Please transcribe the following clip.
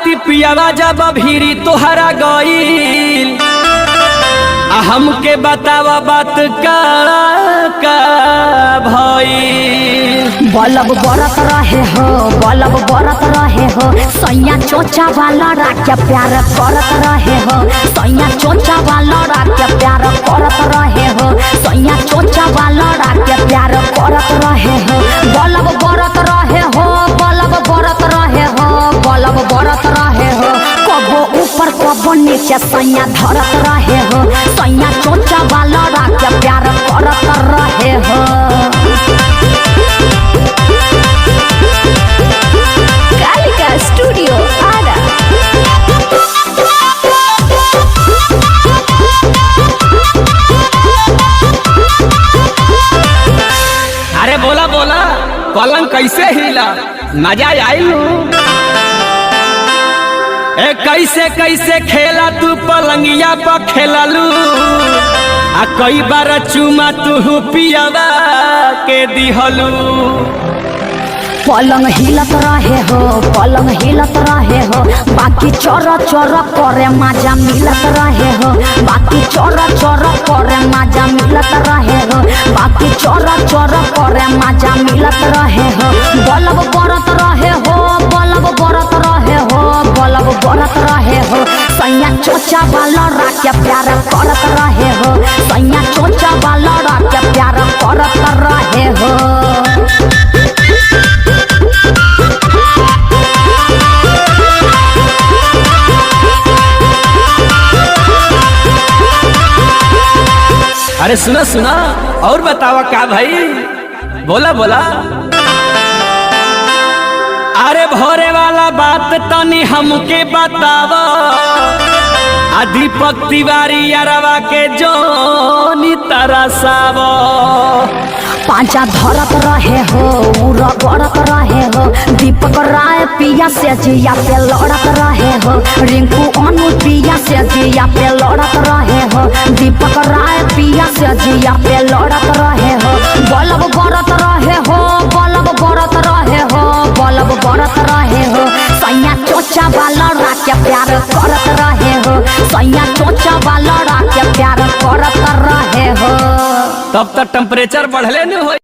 राती पियावा जब भीरी तोहरा गईल हमके बतावा बात का भई। बलब बरत रहे हो, बलब बरत रहे हो, सैया चोचा वाला राख्या प्यार करत रहे हो, सैया चोचा वाला राख्या प्यार करत रहे हो, सैया चोचा वाला राख्या प्यार करत रहे हो। बलब बरत रहे हो, बलब बरत रहे हो, बलब बरत रहे हो, कबो ऊपर कबो नीचे सैया धरत रहे हो, सैया चोचा वाला राख्या प्यार करत रहे हो। कालिका स्टूडियो आरा। अरे बोला बोला पलंग कैसे हिला, मजा आइलू? ए कैसे कैसे खेला तू पलंगिया पर खेललू आ कई बार चुमा तू पियावा के दिहलू। पलंग हिलत रहे हो, पलंग हिलत रहे हो, बाकी चोर चोर करे मजा मिलत रहे हो, बाकी चोर चोर करे मजा मिलत रहे हो, बाकी चोर चोर करे मजा मिलत रहे हो। बलब बरत रहे हो, बलब बरत रहे हो, बलब बरत रहे हो, सैया चोचा वाला राख्या प्यार करत रहे हो, सैया चोचा वाला राख्या प्यार करत रहे हो। अरे सुना सुना और बतावा का भाई, बोला बोला। अरे भोरे वाला बात तनी हमके बतावा, दीपक तिवारी अरवा के जोनी तरसावा। पांचा धरत रहे हो, उरा गड़त रहे हो, दीपक राय पिया से जिया पे लड़त रहे हो, रिंकू अनु पिया से जिया पे लड़त रहे हो, दीपक राय पिया से जिया पे लड़त रहे हो। बलब बरत रहे हो, बलब बरत रहे हो, बलब बरत रहे हो, सैया चोचा वाला राख्या प्यार करत रहे हो, सैया चोचा वाला राख्या प्यार करत रहे हो। तब तक टेम्परेचर बढ़ले न हो।